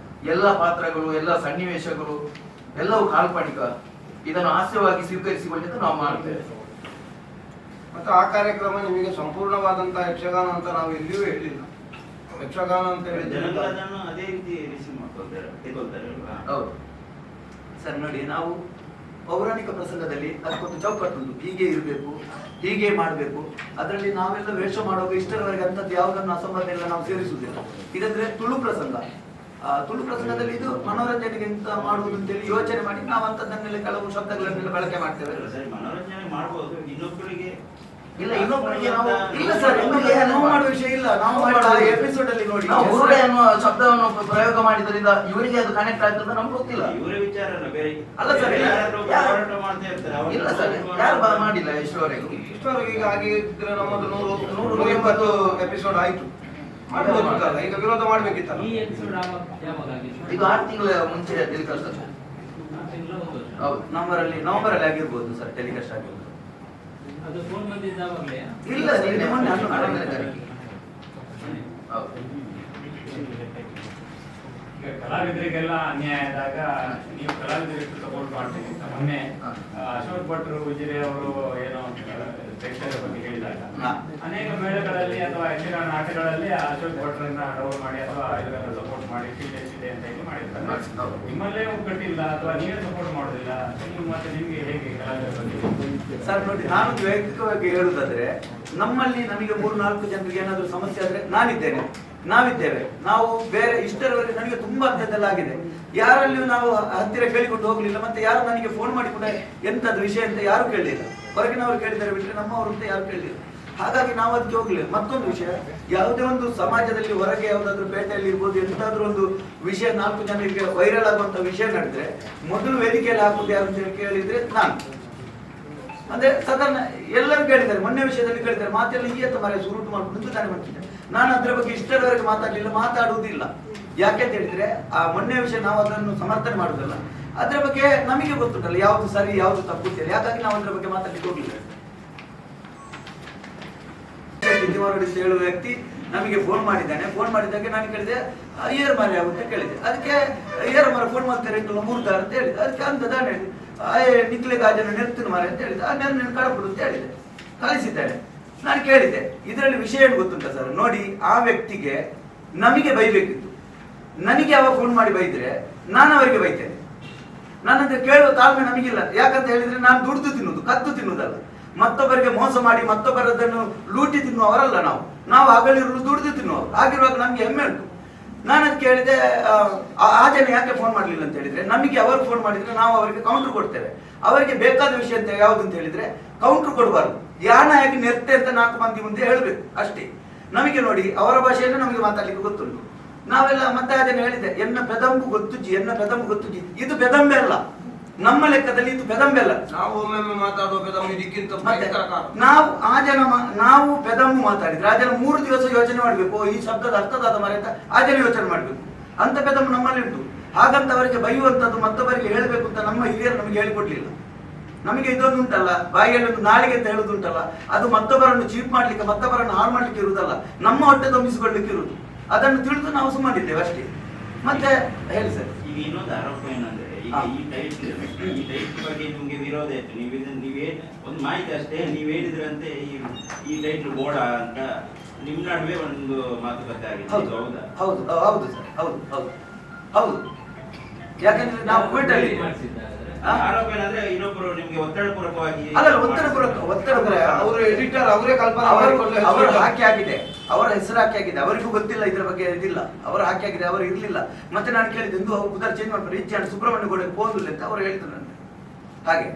Speaker 2: ಎಲ್ಲ ಪಾತ್ರಗಳು, ಎಲ್ಲ ಸನ್ನಿವೇಶಗಳು ಎಲ್ಲವೂ ಕಾಲ್ಪನಿಕ, ಇದನ್ನು ಹಾಸ್ಯವಾಗಿ ಸ್ವೀಕರಿಸಿಕೊಂಡು ನಾವು ಮಾಡ್ತೇವೆ.
Speaker 5: ಮತ್ತೆ ಆ ಕಾರ್ಯಕ್ರಮ ನಿಮಗೆ ಸಂಪೂರ್ಣವಾದಂತಹ ಯಕ್ಷಗಾನ ಅಂತ ನಾವು ಎಲ್ಲಿಯೂ ಹೇಳಿಲ್ಲ. ಯಕ್ಷಗಾನ ಅಂತ ಹೇಳಿದ್ರೆ
Speaker 9: ಅದನ್ನು ಅದೇ ರೀತಿ ರಿಸೀವ್ ಮಾಡ್ಕೊಳ್ತಾರೆ, ತೆಗೊಳ್ತಾರೆ ಅಲ್ವಾ?
Speaker 2: ಹೌದು
Speaker 4: ಸರ್ ನೋಡಿ, ನಾವು ಪೌರಾಣಿಕ ಪ್ರಸಂಗದಲ್ಲಿ ಅದಕ್ಕೊಂದು ಚೌಕಟ್ಟುಂಟು, ಹೀಗೆ ಇರಬೇಕು, ಹೀಗೆ ಮಾಡಬೇಕು. ಅದರಲ್ಲಿ ನಾವೆಲ್ಲ ವೇಷ ಮಾಡುವಾಗ ಇಷ್ಟರವರೆಗೆ ಅಂಥದ್ದು ಯಾವುದನ್ನು ಅಸಂಬಂಧ ಎಲ್ಲ ನಾವು ಸೇರಿಸುವುದಿಲ್ಲ. ಇದಂದ್ರೆ ತುಳು ಪ್ರಸಂಗ. ತುಳು ಪ್ರಸಂಗದಲ್ಲಿ ಇದು ಮನೋರಂಜನೆಗೆ ಎಂತ ಮಾಡುವುದು ಅಂತೇಳಿ ಯೋಚನೆ ಮಾಡಿ ನಾವು ಅಂಥದ್ದನ್ನೆಲ್ಲ ಕೆಲವು ಶಬ್ದಗಳನ್ನೆಲ್ಲ ಬಳಕೆ ಮಾಡ್ತೇವೆ.
Speaker 9: ಸರಿ, ಮನೋರಂಜನೆ ಮಾಡಬಹುದು, ಇನ್ನೊಬ್ಬರಿಗೆ
Speaker 2: ಇಲ್ಲ, ಇನ್ನೊಬ್ಬರಿಗೆ ನಾವು
Speaker 4: ಇಲ್ಲ ಸರ್, ಇನ್ನೊಬ್ಬರಿಗೆ ನಾವು ಮಾಡುವ ವಿಷಯ ಇಲ್ಲ. ನಾವು ಮಾಡುವ ಎಪಿಸೋಡ್ ಅಲ್ಲಿ ನೋಡಿ,
Speaker 2: ನಾವು ಬುರುಡೆ ಅನ್ನುವ ಶಬ್ದವನ್ನು ಪ್ರಯೋಗ ಮಾಡಿದ್ರಿಂದ ಇವರಿಗೆ ಅದು ಕನೆಕ್ಟ್ ಆಗ್ತದೆ ನಮ್ಗೆ ಗೊತ್ತಿಲ್ಲ.
Speaker 9: ಇವರ ವಿಚಾರ ಅಲ್ಲ, ಬೇರೆ
Speaker 2: ಅಲ್ಲ ಸರ್,
Speaker 9: ಹೋರಾಟ ಮಾಡ್ತಾ ಇರ್ತಾರೆ.
Speaker 2: ಇಲ್ಲ ಸರ್, ಯಾರು ಮಾಡಿಲ್ಲ ಇಷ್ಟವರೆಗೂ.
Speaker 5: ಇಷ್ಟವರೆಗೆ ಈಗ ಹಾಗೆ ಇದ್ರೆ ನಮ್ಮದು 180 ಎಪಿಸೋಡ್ ಆಯ್ತು. ಮಾಡ್ಬೋದಿತ್ತಲ್ಲ, ಈಗ ವಿರೋಧ ಮಾಡ್ಬೇಕಿತ್ತಲ್ಲ.
Speaker 2: ಇದು 6 ತಿಂಗಳ ಮುಂಚೆ ಟೆಲಿಕಾಸ್ಟ್. ಹೌದು,
Speaker 4: ನವೆಂಬರ್ ಅಲ್ಲಿ ಆಗಿರ್ಬೋದು ಸರ್ ಟೆಲಿಕಾಸ್ಟ್ ಆಗಿರ್ಬೋದು.
Speaker 2: ಇಲ್ಲ, ನಿನ್ನೆ ಮೊನ್ನೆ 11ನೇ ತಾರೀಕಿಗೆ. ಹೌದು.
Speaker 3: ಈಗ ಕಲಾವಿದರಿಗೆಲ್ಲ ಅನ್ಯಾಯ ಆದಾಗ ನೀವು ಕಲಾವಿದರಿಗೆ ಸಪೋರ್ಟ್ ಮಾಡ್ತೀನಿ ಅಂತ ಮೊನ್ನೆ ಅಶೋಕ್ ಭಟ್ರು ಉಜಿರೆ ಅವರು ಏನೋ ಪ್ರೇಕ್ಷಕರ ಬಗ್ಗೆ ಹೇಳಿದಾಗ ಅನೇಕ ಮೇಳಗಳಲ್ಲಿ ಅಥವಾ ಯಕ್ಷಗಾನ ನಾಟಕಗಳಲ್ಲಿ ಅಶೋಕ್ ಭಟ್ರನ್ನ ಡೌನ್ ಮಾಡಿ ಅಥವಾ ಇದನ್ನ ಸಪೋರ್ಟ್ ಮಾಡಿ ಇದೆ ಅಂತ ಹೇಳಿ ಮಾಡಿರ್ತಾರೆ. ನಿಮ್ಮಲ್ಲೇ ಒಗ್ಗಟ್ಟಿಲ್ಲ ಅಥವಾ ನೀವೇ ಸಪೋರ್ಟ್ ಮಾಡೋದಿಲ್ಲ, ನೀವು ಮತ್ತೆ ನಿಮ್ಗೆ ಹೇಗೆ ಕಲಾವಿದರ ಬಗ್ಗೆ?
Speaker 4: ಸರ್ ನೋಡಿ, ನಾನು ವೈಯಕ್ತಿಕವಾಗಿ ಹೇಳುವುದಾದ್ರೆ ನಮ್ಮಲ್ಲಿ ನಮಗೆ 3-4 ಜನರಿಗೆ ಏನಾದರೂ ಸಮಸ್ಯೆ ಆದ್ರೆ ನಾನಿದ್ದೇನೆ, ನಾವಿದ್ದೇವೆ. ನಾವು ಬೇರೆ ಇಷ್ಟರವರೆಗೆ ನನಗೆ ತುಂಬಾ ಅಂಥದ್ದೆಲ್ಲ ಆಗಿದೆ. ಯಾರಲ್ಲಿಯೂ ನಾವು ಹತ್ತಿರ ಕೇಳಿಕೊಂಡು ಹೋಗ್ಲಿಲ್ಲ. ಮತ್ತೆ ಯಾರು ನನಗೆ ಫೋನ್ ಮಾಡಿ ಕೂಡ ಎಂಥದ್ದು ವಿಷಯ ಅಂತ ಯಾರು ಕೇಳಲಿಲ್ಲ. ಹೊರಗಿನವರು ಕೇಳಿದ್ದಾರೆ ಬಿಟ್ಟರೆ ನಮ್ಮವರು ಅಂತ ಯಾರು ಕೇಳಲಿಲ್ಲ. ಹಾಗಾಗಿ ನಾವು ಅದಕ್ಕೆ ಹೋಗ್ಲಿಲ್ಲ. ಮತ್ತೊಂದು ವಿಷಯ, ಯಾವುದೇ ಒಂದು ಸಮಾಜದಲ್ಲಿ ಹೊರಗೆ ಯಾವುದಾದ್ರೂ ಪೇಟೆಯಲ್ಲಿ ಇರ್ಬೋದು, ಎಂತಾದ್ರೂ ಒಂದು ವಿಷಯ 4 ಜನರಿಗೆ ವೈರಲ್ ಆಗುವಂತ ವಿಷಯ ನಡೆದ್ರೆ ಮೊದಲು ವೇದಿಕೆಯಲ್ಲಿ ಹಾಕುದು ಯಾರು ಅಂತ ಕೇಳಿದ್ರೆ ನಾನು. ಅಂದ್ರೆ ಸಾಧಾರಣ ಎಲ್ಲರೂ ಕೇಳಿದ್ದಾರೆ, ಮೊನ್ನೆ ವಿಷಯದಲ್ಲಿ ಕೇಳಿದ್ದಾರೆ, ಮಾತೆಲ್ಲ ಈ ಅಂತ ಮರೆ ಸುರುಟು ಮಾಡ್ಕೊಂಡು ತಾನೇ ಮಾಡ್ತಿದ್ದೆ. ನಾನು ಅದ್ರ ಬಗ್ಗೆ ಇಷ್ಟರವರೆಗೆ ಮಾತಾಡಲಿಲ್ಲ, ಮಾತಾಡುವುದಿಲ್ಲ. ಯಾಕೆ ಅಂತ ಹೇಳಿದ್ರೆ ಆ ಮೊನ್ನೆ ವಿಷಯ ನಾವು ಅದನ್ನು ಸಮರ್ಥನೆ ಮಾಡುವುದಲ್ಲ, ಅದ್ರ ಬಗ್ಗೆ ನಮಗೆ ಗೊತ್ತುಂಟಲ್ಲ ಯಾವ್ದು ಸರಿ ಯಾವ್ದು ತಪ್ಪು ಅಂತ. ಹಾಗಾಗಿ ನಾವು ಅದ್ರ ಬಗ್ಗೆ ಮಾತಾಡ್ಲಿಕ್ಕೆ ಹೋಗಿಲ್ಲ. ಹೇಳುವ ವ್ಯಕ್ತಿ ನಮಗೆ ಫೋನ್ ಮಾಡಿದ್ದಾನೆ. ಫೋನ್ ಮಾಡಿದಾಗ ನಾನು ಕೇಳಿದೆ ಏರ್ ಮಾರಿ ಆಗುತ್ತೆ ಕೇಳಿದೆ. ಅದಕ್ಕೆ ಏರ್ ಮರ ಫೋನ್ ಮಾಡ್ತಾರೆ 3 ದಾರ ಅಂತ ಹೇಳಿದೆ. ಅದಕ್ಕೆ ಅಂತ ದಾಣ ಹೇಳಿದೆ, ನಿಕ್ಲೆ ಗಾಜನ ನೆರ್ತಿನ ಮಾರೆ ಅಂತ ಹೇಳಿದೆ. ಆ ನೆನ ಕಳಪುಡು ಅಂತ ಹೇಳಿದೆ, ಕಳಿಸಿದ್ದಾನೆ. ನಾನು ಕೇಳಿದೆ ಇದರಲ್ಲಿ ವಿಷಯ ಏನು ಗೊತ್ತುಂಟ ಸರ್, ನೋಡಿ ಆ ವ್ಯಕ್ತಿಗೆ ನಮಗೆ ಬೈಬೇಕಿತ್ತು. ನನಗೆ ಅವ ಫೋನ್ ಮಾಡಿ ಬೈದ್ರೆ ನಾನು ಅವರಿಗೆ ಬೈತೇನೆ. ನನ್ನಂದ್ರೆ ಕೇಳುವ ತಾಳ್ಮೆ ನಮಗಿಲ್ಲ. ಯಾಕಂತ ಹೇಳಿದ್ರೆ ನಾನು ದುಡ್ದು ತಿನ್ನುವುದು, ಕತ್ತು ತಿನ್ನುವುದಲ್ಲ. ಮತ್ತೊಬ್ಬರಿಗೆ ಮೋಸ ಮಾಡಿ ಮತ್ತೊಬ್ಬರದನ್ನು ಲೂಟಿ ತಿನ್ನುವವರಲ್ಲ ನಾವು. ನಾವು ಹಗಲಿರುಳು ದುಡಿದು ತಿನ್ನುವರು. ಆಗಿರುವಾಗ ನಮ್ಗೆ ಹೆಮ್ಮೆ ಉಂಟು. ನಾನು ಅದು ಕೇಳಿದೆ, ಆ ಜನ ಯಾಕೆ ಫೋನ್ ಮಾಡಲಿಲ್ಲ ಅಂತ ಹೇಳಿದ್ರೆ, ನಮಗೆ ಅವರು ಫೋನ್ ಮಾಡಿದ್ರೆ ನಾವು ಅವರಿಗೆ ಕೌಂಟರ್ ಕೊಡ್ತೇವೆ. ಅವರಿಗೆ ಬೇಕಾದ ವಿಷಯ ಅಂತ ಯಾವುದು ಅಂತ ಹೇಳಿದ್ರೆ ಕೌಂಟರ್ ಕೊಡಬಾರ್ದು, ಯಾನಾಗಿ ನೆರ್ತೆ ಅಂತ 4 ಮಂದಿ ಮುಂದೆ ಹೇಳ್ಬೇಕು ಅಷ್ಟೇ. ನಮಗೆ ನೋಡಿ ಅವರ ಭಾಷೆಯನ್ನು ನಮಗೆ ಮಾತಾಡ್ಲಿಕ್ಕೆ ಗೊತ್ತುಂಟು. ನಾವೆಲ್ಲ ಮತ್ತೆ ಅದನ್ನು ಹೇಳಿದೆ, ಎನ್ನ ಪೆದಂಬು ಗೊತ್ತುಜ್ಜಿ, ಎನ್ನ ಪೆದಂಬು ಗೊತ್ತುಜ್ಜಿ. ಇದು ಪೆದಂಬೆ ಅಲ್ಲ, ನಮ್ಮ ಲೆಕ್ಕದಲ್ಲಿ ಇದು ಪೆದಂಬೆಲ್ಲ.
Speaker 5: ನಾವು ಒಮ್ಮೊಮ್ಮೆ ಮಾತಾಡುವ ಪೆದಮ್ ಇದಕ್ಕಿಂತ
Speaker 4: ಮತ್ತೆ
Speaker 5: ಭಯಂಕರ ಕಾಲ.
Speaker 4: ನಾವು ಪೆದಮ್ಮು ಮಾತಾಡಿದ್ರೆ ಆ ಜನ 3 ದಿವಸ ಯೋಚನೆ ಮಾಡ್ಬೇಕು, ಈ ಶಬ್ದದ ಅರ್ಥದಾದ ಮರೆ ಅಂತ ಆ ಜನ ಯೋಚನೆ ಮಾಡ್ಬೇಕು. ಅಂತ ಪೆದಮ್ಮು ನಮ್ಮಲ್ಲಿ ಉಂಟು. ಹಾಗಂತ ಅವರಿಗೆ ಬೈಯುವಂತದ್ದು ಮತ್ತೊಬ್ಬರಿಗೆ ಹೇಳಬೇಕು ಅಂತ ನಮ್ಮ ಹಿರಿಯರು ನಮಗೆ ಹೇಳಿಕೊಡ್ಲಿಲ್ಲ. ನಮಗೆ ಇದೊಂದು ಉಂಟಲ್ಲ, ಬಾಯಿಯಲ್ಲಿ ಒಂದು ನಾಳಿಗೆ ಅಂತ ಹೇಳುದುಂಟಲ್ಲ, ಅದು ಮತ್ತೊಬ್ಬರನ್ನು ಚೀಪ್ ಮಾಡ್ಲಿಕ್ಕೆ, ಮತ್ತೊಬ್ಬರನ್ನು ಹಾಳು ಮಾಡ್ಲಿಕ್ಕೆ ಇರುವುದಲ್ಲ, ನಮ್ಮ ಹೊಟ್ಟೆ ತುಂಬಿಸಿಕೊಳ್ಳಿಕ್ಕೆ ಇರುವುದು. ಅದನ್ನು ತಿಳಿದು ನಾವು ಸುಮ್ಮನಿದ್ದೇವೆ ಅಷ್ಟೇ. ಮತ್ತೆ ಹೇಳಿ ಸರ್.
Speaker 9: ಈಗ ಇನ್ನೊಂದು ಆರೋಪ ಏನಂದ್ರೆ, ಈಗ ಈ ಟೈಟ್ ಬಗ್ಗೆ ನಿಮ್ಗೆ ವಿರೋಧ ಇತ್ತು. ನೀವೇ ಒಂದು ಮಾಹಿತಿ ಅಷ್ಟೇ, ನೀವ್ ಹೇಳಿದ್ರಂತೆ ಈ ಟೈಟ್ ಬೋಡ ಅಂತ ನಿಮ್ ನಡುವೆ ಒಂದು ಮಾತುಕತೆ ಆಗಿದೆ.
Speaker 4: ಹೌದು
Speaker 9: ಹೌದಾ?
Speaker 4: ಹೌದು ಹೌದು ಸರ್, ಹೌದು ಹೌದು ಹೌದು. ಯಾಕಂದ್ರೆ ನಾವು ಕೋರ್ಟಲ್ಲಿ
Speaker 9: ಆರೋಪ ಏನಂದ್ರೆ ಇನ್ನೊಬ್ಬರು ನಿಮ್ಗೆ ಒತ್ತಡಪೂರ್ವಕವಾಗಿ
Speaker 4: ಅಲ್ಲ, ಒತ್ತಡ
Speaker 5: ಅವರು ಎಡಿಟರ್ ಅವರೇ ಕಲ್ಪನೆ
Speaker 4: ಅವರು ಹಾಕಿ ಆಗಿದೆ, ಅವರ ಹೆಸರು ಹಾಕಿ ಆಗಿದೆ. ಅವರಿಗೂ ಗೊತ್ತಿಲ್ಲ ಇದ್ರ ಬಗ್ಗೆ ಇದಿಲ್ಲ, ಅವರು ಹಾಕಿ ಆಗಿದೆ, ಅವರು ಇರ್ಲಿಲ್ಲ. ಮತ್ತೆ ನಾನು ಕೇಳಿದ್ದು ಎಂದು ಉದಾರ ಚೇಂಜ್ ಮಾಡ್ತಾರೆ, ಇಚ್ಛೆ ಅಂತ ಸುಬ್ರಹ್ಮಣ್ಯ ಗೋಡೆ ಪೋದಿಲ್ಲ ಅಂತ ಅವರು ಹೇಳಿದ್ರು ನನಗೆ. ಹಾಗೆ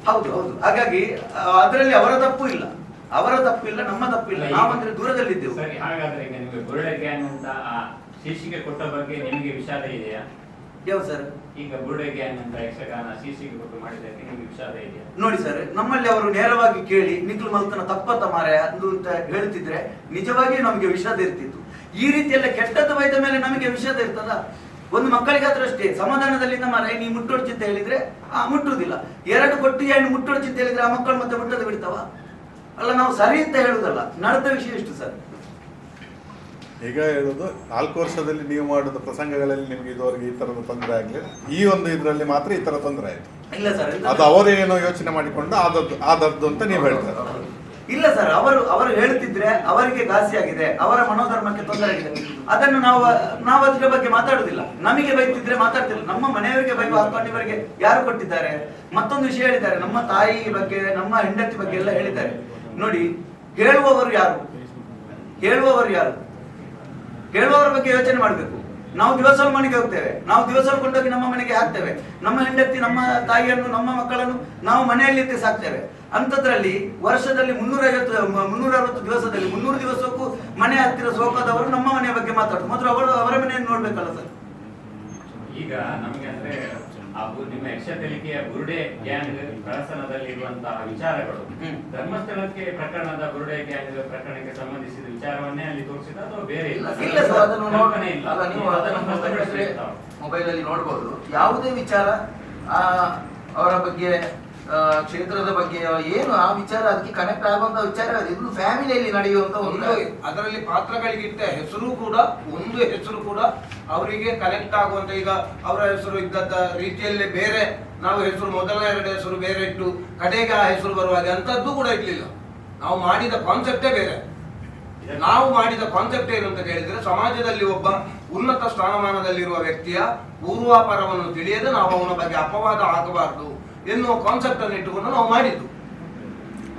Speaker 4: ಹೌದು ಹೌದು. ಹಾಗಾಗಿ ಅದರಲ್ಲಿ ಅವರ ತಪ್ಪು ಇಲ್ಲ, ನಮ್ಮ ತಪ್ಪಿಲ್ಲ. ನಾವಂದ್ರೆ ದೂರದಲ್ಲಿದ್ದೆವು.
Speaker 3: ಸರಿ, ಹಾಗಾದ್ರೆ ಈಗ ನಿಮಗೆ ಬುರುಡೆ ಗ್ಯಾಂಗ್ ಅಂತ ಶೀರ್ಷಿಕೆ ಕೊಟ್ಟ ಬಗ್ಗೆ ನಿಮಗೆ ವಿಷಾದ ಇದೆಯಾ?
Speaker 4: ಯಾವ ಸರ್?
Speaker 3: ಈಗ ಬುರುಡೆ ಗ್ಯಾಂಗ್ ಅಂತ ಯಕ್ಷಗಾನ ಶೀರ್ಷಿಕೆ ಕೊಟ್ಟು ಮಾಡಿದ್ದಕ್ಕೆ ನಿಮಗೆ ವಿಷಾದ ಇದೆಯಾ?
Speaker 4: ನೋಡಿ ಸರ್, ನಮ್ಮಲ್ಲಿ ಅವರು ನೇರವಾಗಿ ಕೇಳಿ ನಿಖಿಲ್ ಮಲ್ತನ ತಪ್ಪತ್ತ ಮಾರಾಯ ಅಂತ ಹೇಳ್ತಿದ್ರೆ ನಿಜವಾಗಿಯೂ ನಮಗೆ ವಿಷಾದ ಇರ್ತಿತ್ತು. ಈ ರೀತಿಯೆಲ್ಲ ಕೆಟ್ಟದ್ದು ಬೈದ ಮೇಲೆ ನಮಗೆ ವಿಷಾದ ಇರ್ತದ? ಒಂದು ಮಕ್ಕಳಿಗಾದ್ರೂ ಅಷ್ಟೇ, ಸಮಾಧಾನದಲ್ಲಿಂದ ಮಾರಾಯ ನೀ ಮುಟ್ಟೊಡ್ಚಿ ಅಂತ ಹೇಳಿದ್ರೆ ಮುಟ್ಟುವುದಿಲ್ಲ. 2 ಕೊಟ್ಟು ಹೆಣ್ಣು ಮುಟ್ಟೊಡ್ಚಿ ಅಂತ ಹೇಳಿದ್ರೆ ಆ ಮಕ್ಕಳು ಮತ್ತೆ ಮುಟ್ಟದ ಬಿಡ್ತಾವ? ಅಲ್ಲ, ನಾವು ಸರಿ ಅಂತ ಹೇಳುದಲ್ಲ, ನಡೆದ ವಿಷಯ ಎಷ್ಟು ಸರ್?
Speaker 6: ಈಗ ಹೇಳುದು 4 ವರ್ಷದಲ್ಲಿ ನೀವು ಮಾಡಿದ ಪ್ರಸಂಗಗಳಲ್ಲಿ ನಿಮ್ಗೆ ಇದುವರೆಗೆ ಈ ತರದ ತೊಂದರೆ ಆಗ್ಲಿಲ್ಲ, ಈ ಒಂದು ಇದರಲ್ಲಿ ಮಾತ್ರ ಈ ತರ ತೊಂದರೆ ಆಯ್ತು.
Speaker 4: ಇಲ್ಲ ಸರ್,
Speaker 6: ಅದು ಅವರೇನೋ ಯೋಚನೆ ಮಾಡಿಕೊಂಡು ಆದದ್ದು ಅಂತ ನೀವು ಹೇಳ್ತಾರೆ.
Speaker 4: ಇಲ್ಲ ಸರ್, ಅವರು ಹೇಳ್ತಿದ್ರೆ ಅವರಿಗೆ ಘಾಸಿ ಆಗಿದೆ, ಅವರ ಮನೋಧರ್ಮಕ್ಕೆ ತೊಂದರೆ ಆಗಿದೆ. ಅದನ್ನು ನಾವು ಅದರ ಬಗ್ಗೆ ಮಾತಾಡುದಿಲ್ಲ. ನಮಗೆ ಬೈತಿದ್ರೆ ಮಾತಾಡ್ತಿಲ್ಲ. ನಮ್ಮ ಮನೆಯವರಿಗೆ ಬೈಯುವ ಹಾಕೊಂಡಿವರಿಗೆ ಯಾರು ಕೊಟ್ಟಿದ್ದಾರೆ? ಮತ್ತೊಂದು ವಿಷಯ ಹೇಳಿದ್ದಾರೆ, ನಮ್ಮ ತಾಯಿ ಬಗ್ಗೆ, ನಮ್ಮ ಹೆಂಡತಿ ಬಗ್ಗೆ ಎಲ್ಲ ಹೇಳಿದ್ದಾರೆ. ನೋಡಿ, ಹೇಳುವವರು ಯಾರು? ಹೇಳುವವರ ಬಗ್ಗೆ ಯೋಚನೆ ಮಾಡಬೇಕು. ನಾವು ದಿವಸ ಮನೆಗೆ ಹೋಗ್ತೇವೆ, ನಾವು ದಿವಸ ಕೊಂಡೋಗಿ ನಮ್ಮ ಮನೆಗೆ ಹಾಕ್ತೇವೆ. ನಮ್ಮ ಹೆಂಡತಿ, ನಮ್ಮ ತಾಯಿಯನ್ನು, ನಮ್ಮ ಮಕ್ಕಳನ್ನು ನಾವು ಮನೆಯಲ್ಲಿ ಸಾಕ್ತೇವೆ. ಅಂತದ್ರಲ್ಲಿ ವರ್ಷದಲ್ಲಿ 360 ದಿವಸದಲ್ಲಿ 300 ದಿವಸಕ್ಕೂ ಮನೆ ಹತ್ತಿರ ಸೋಕಾದವರು ನಮ್ಮ ಮನೆಯ ಬಗ್ಗೆ ಮಾತಾಡುದು. ಮೊದಲು ಅವರ ಮನೆಯನ್ನು ನೋಡ್ಬೇಕಲ್ಲ ಸರ್.
Speaker 3: ಈಗ ನಮ್ಗೆ ಅಂದ್ರೆ ನಿಮ್ಮ ಯಕ್ಷತೆಲಿಕೆಯ ಬುರುಡೆ ಗ್ಯಾಂಗ್ ಪ್ರಹಸನದಲ್ಲಿರುವಂತಹ ವಿಚಾರಗಳು ಧರ್ಮಸ್ಥಳಕ್ಕೆ ಪ್ರಕರಣದ ಬುರುಡೆ ಗ್ಯಾಂಗ್ ಪ್ರಕರಣಕ್ಕೆ ಸಂಬಂಧಿಸಿದ ವಿಚಾರವನ್ನೇ ಅಲ್ಲಿ ತೋರಿಸಿದ ಅಥವಾ ಬೇರೆ ಇಲ್ಲ?
Speaker 2: ಮೊಬೈಲ್ ಅಲ್ಲಿ ನೋಡ್ಬೋದು. ಯಾವುದೇ ವಿಚಾರ ಅವರ ಬಗ್ಗೆ, ಕ್ಷೇತ್ರದ ಬಗ್ಗೆ ಏನು ಆ ವಿಚಾರ ಅದಕ್ಕೆ ಕನೆಕ್ಟ್ ಆಗುವಂತ ವಿಚಾರ, ಇದು ಫ್ಯಾಮಿಲಿಯಲ್ಲಿ ನಡೆಯುವಂತ ಒಂದು
Speaker 5: ಅದರಲ್ಲಿ ಪಾತ್ರಗಳಿಗಿಂತ ಹೆಸರು ಕೂಡ ಅವರಿಗೆ ಕನೆಕ್ಟ್ ಆಗುವಂತ. ಈಗ ಅವರ ಹೆಸರು ಇದ್ದದ್ದ ರೀತಿಯಲ್ಲೇ ಬೇರೆ, ನಾವು ಹೆಸರು ಮೊದಲನೇ 2 ಹೆಸರು ಬೇರೆ ಇಟ್ಟು ಕಡೆಗೆ ಆ ಹೆಸರು ಬರುವಾಗ ಅಂತದ್ದು ಕೂಡ ಇರ್ಲಿಲ್ಲ. ನಾವು ಮಾಡಿದ ಕಾನ್ಸೆಪ್ಟೇ ಬೇರೆ. ನಾವು ಮಾಡಿದ ಕಾನ್ಸೆಪ್ಟ್ ಏನು ಅಂತ ಕೇಳಿದ್ರೆ, ಸಮಾಜದಲ್ಲಿ ಒಬ್ಬ ಉನ್ನತ ಸ್ಥಾನಮಾನದಲ್ಲಿರುವ ವ್ಯಕ್ತಿಯ ಪೂರ್ವಾಪರವನ್ನು ತಿಳಿಯದೆ ನಾವು ಅವನ ಬಗ್ಗೆ ಅಪವಾದ ಹಾಕಬಾರದು ಎನ್ನುವ ಕಾನ್ಸೆಪ್ಟ್ ಅನ್ನು ಇಟ್ಟುಕೊಂಡು ನಾವು ಮಾಡಿದ್ದು.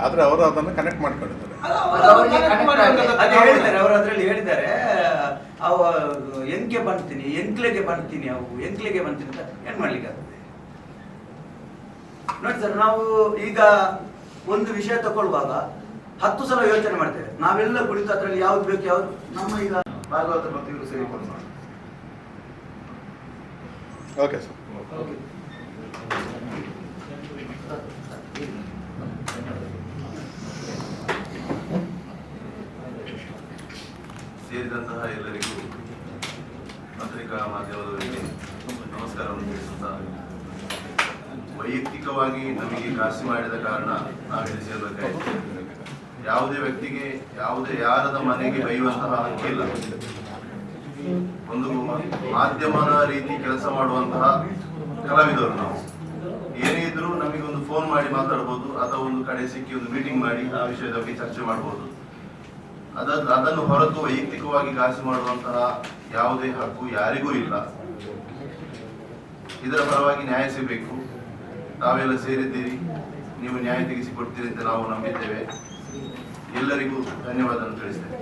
Speaker 6: ಆದ್ರೆ ಅವರು ಅದನ್ನು ಕನೆಕ್ಟ್ ಮಾಡ್ಕೊಂಡಿದ್ದಾರೆ.
Speaker 4: ಅವರು ಅದರಲ್ಲಿ ಹೇಳಿದ್ದಾರೆ, ಎಂಕ್ಲೆಗೆ ಬಂತೀನಿ ಅಂತ ಏನ್ ಮಾಡ್ಲಿಕ್ಕೆ ಆಗ್ತದೆ? ನೋಡಿ ಸರ್, ನಾವು ಈಗ ಒಂದು ವಿಷಯ ತಗೊಳ್ಳುವಾಗ 10 ಸಲ ಯೋಚನೆ ಮಾಡ್ತೇವೆ. ನಾವೆಲ್ಲ ಕುಳಿತು ಅದರಲ್ಲಿ ಯಾವ್ದು ಬೇಕು ಯಾವ್ದು ನಮ್ಮ ಈಗ ಭಾಗವತ ಭಕ್ತಿಗಳು ಸೇರಿಕೊಂಡು.
Speaker 6: Okay sir.
Speaker 10: ಸೇರಿದಂತಹ ಎಲ್ಲರಿಗೂ ಪತ್ರಿಕಾ ಮಾಧ್ಯಮದವರಿಗೆ ನಮಸ್ಕಾರವನ್ನು ತಿಳಿಸುತ್ತಾ, ವೈಯಕ್ತಿಕವಾಗಿ ನಮಗೆ ಘಾಸಿ ಮಾಡಿದ ಕಾರಣ ನಾವಿಲ್ಲಿ ಸೇರಬೇಕಾಯಿತು. ಯಾವುದೇ ವ್ಯಕ್ತಿಗೆ ಯಾರದ ಮನೆಗೆ ಬೈಯುವಂತಹ ಹಕ್ಕಿಲ್ಲ. ಒಂದು ಮಾಧ್ಯಮದ ರೀತಿ ಕೆಲಸ ಮಾಡುವಂತಹ ಕಲಾವಿದವರು ನಾವು. ಏನೇ ಇದ್ರೂ ನಮಗೆ ಒಂದು ಫೋನ್ ಮಾಡಿ ಮಾತಾಡ್ಬೋದು, ಅಥವಾ ಒಂದು ಕಡೆ ಸಿಕ್ಕಿ ಒಂದು ಮೀಟಿಂಗ್ ಮಾಡಿ ಆ ವಿಷಯದ ಬಗ್ಗೆ ಚರ್ಚೆ ಮಾಡ್ಬೋದು. ಅದನ್ನು ಹೊರತು ವೈಯಕ್ತಿಕವಾಗಿ ಘಾಸಿ ಮಾಡುವಂತಹ ಯಾವುದೇ ಹಕ್ಕು ಯಾರಿಗೂ ಇಲ್ಲ. ಇದರ ಪರವಾಗಿ ನ್ಯಾಯ ಸಿಗಬೇಕು. ತಾವೆಲ್ಲ ಸೇರಿದ್ದೀರಿ, ನೀವು ನ್ಯಾಯ ತೆಗೆಸಿಕೊಡ್ತೀರಿ ಅಂತ ನಾವು ನಂಬಿದ್ದೇವೆ. ಎಲ್ಲರಿಗೂ ಧನ್ಯವಾದ ತಿಳಿಸ್ತೇವೆ.